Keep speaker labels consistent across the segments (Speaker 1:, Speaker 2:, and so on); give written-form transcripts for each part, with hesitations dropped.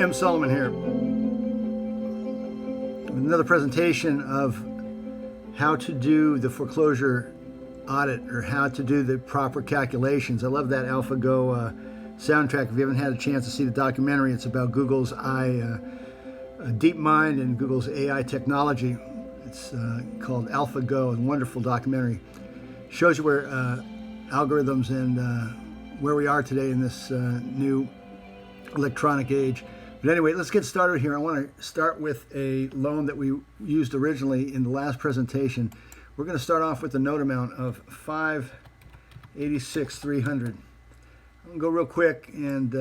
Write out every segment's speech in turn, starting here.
Speaker 1: M. Solomon here with another presentation of how to do the foreclosure audit or how to do the proper calculations. I love that AlphaGo soundtrack. If you haven't had a chance to see the documentary, it's about Google's DeepMind and Google's AI technology. It's called AlphaGo, a wonderful documentary. Shows you where algorithms and where we are today in this new electronic age. But anyway, let's get started here. I want to start with a loan that we used originally in the last presentation. We're going to start off with the note amount of $586,300. I'm going to go real quick, and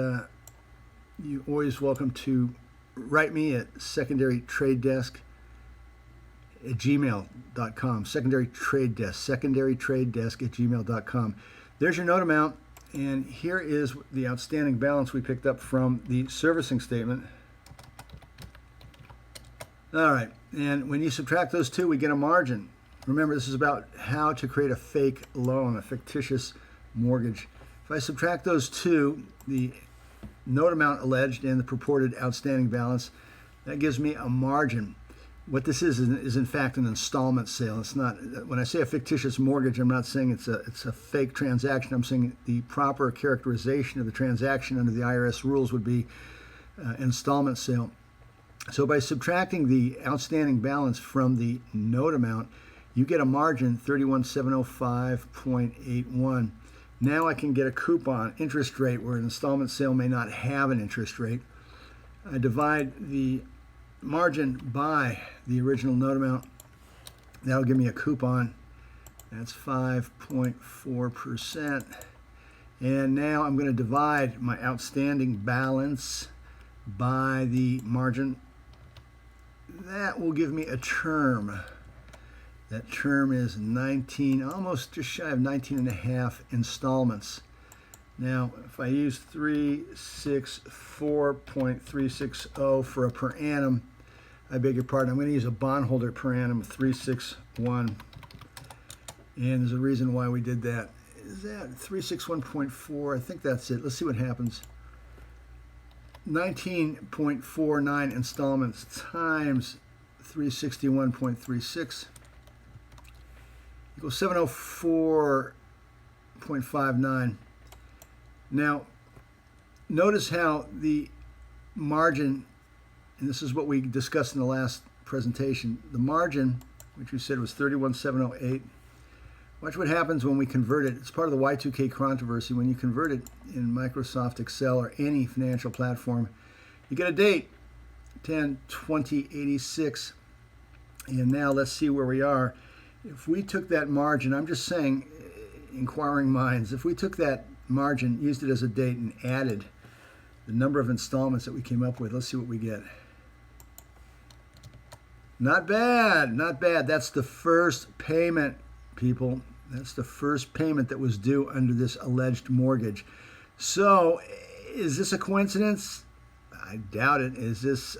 Speaker 1: you're always welcome to write me at secondarytradedesk@gmail.com. Secondary Trade Desk, secondarytradedesk@gmail.com. There's your note amount. And here is the outstanding balance we picked up from the servicing statement. All right, and when you subtract those two, we get a margin. Remember, this is about how to create a fake loan, a fictitious mortgage. If I subtract those two, the note amount alleged and the purported outstanding balance, that gives me a margin. What this is in fact an installment sale. It's not, when I say a fictitious mortgage, I'm not saying it's a fake transaction. I'm saying the proper characterization of the transaction under the IRS rules would be installment sale. So by subtracting the outstanding balance from the note amount, you get a margin 31,705.81. Now I can get a coupon interest rate where an installment sale may not have an interest rate. I divide the margin by the original note amount. That'll give me a coupon. That's 5.4%. And now I'm going to divide my outstanding balance by the margin. That will give me a term. That term is 19, almost just shy of 19 and a half installments. Now, if I use 364.360 for a per annum, I beg your pardon, I'm going to use a bondholder per annum of 361. And there's a reason why we did that. Is that 361.4? I think that's it. Let's see what happens. 19.49 installments times 361.36 equals 704.59. Now, notice how the margin, and this is what we discussed in the last presentation, the margin, which we said was 31,708. Watch what happens when we convert it. It's part of the Y2K controversy. When you convert it in Microsoft Excel or any financial platform, you get a date, 10/20/86. And now let's see where we are. If we took that margin, I'm just saying, inquiring minds, if we took that margin, used it as a date, and added the number of installments that we came up with, let's see what we get. Not bad, not bad. That's the first payment, people. That's the first payment that was due under this alleged mortgage. So, is this a coincidence? I doubt it. Is this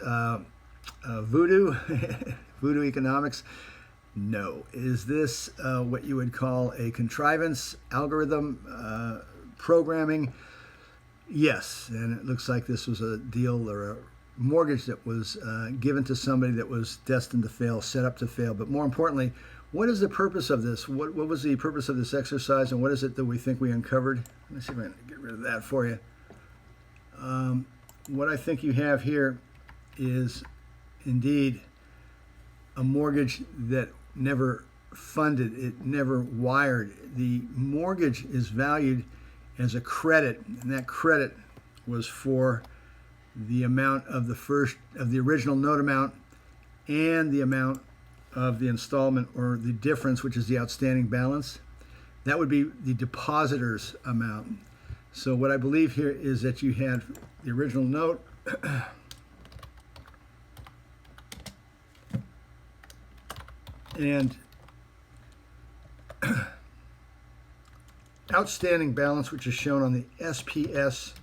Speaker 1: voodoo? Voodoo economics? No. Is this what you would call a contrivance, algorithm, programming? Yes, and it looks like this was a deal or a mortgage that was given to somebody that was destined to fail, set up to fail. But more importantly, what is the purpose of this? What was the purpose of this exercise, and what is it that we think we uncovered? Let me see if I can get rid of that for you. What I think you have here is indeed a mortgage that never funded, it never wired. The mortgage is valued as a credit, and that credit was for the amount of the original note amount and the amount of the installment, or the difference, which is the outstanding balance. That would be the depositor's amount. So what I believe here is that you had the original note and outstanding balance, which is shown on the SPS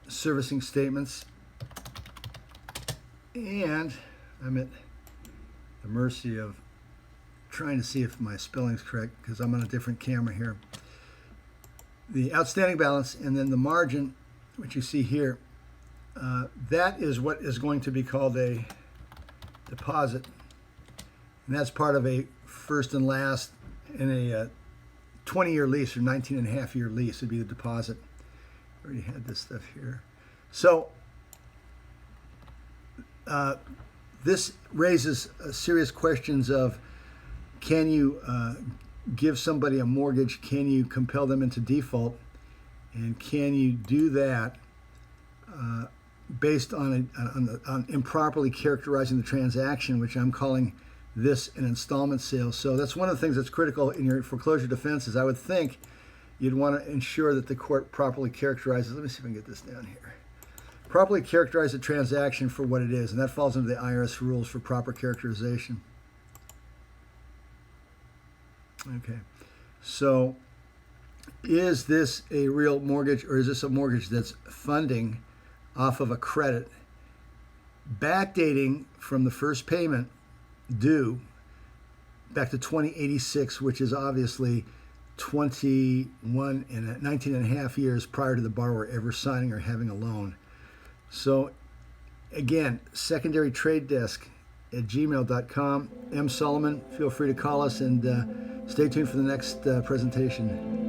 Speaker 1: servicing statements. And I'm at the mercy of trying to see if my spelling's correct because I'm on a different camera here. The outstanding balance, and then the margin, which you see here, that is what is going to be called a deposit. And that's part of a first and last in a 20-year lease or 19.5-year lease would be the deposit. I already had this stuff here. So this raises serious questions of, can you give somebody a mortgage? Can you compel them into default? And can you do that based on improperly characterizing the transaction, which I'm calling this an installment sale? So that's one of the things that's critical in your foreclosure defense. Is I would think you'd want to ensure that the court properly characterizes. Let me see if I can get this down here. Properly characterize the transaction for what it is, and that falls into the IRS rules for proper characterization. Okay, so is this a real mortgage, or is this a mortgage that's funding off of a credit? Backdating from the first payment due back to 2086, which is obviously 19 and a half years prior to the borrower ever signing or having a loan. So again, secondary trade desk at gmail.com. M. Solomon, feel free to call us, and stay tuned for the next presentation.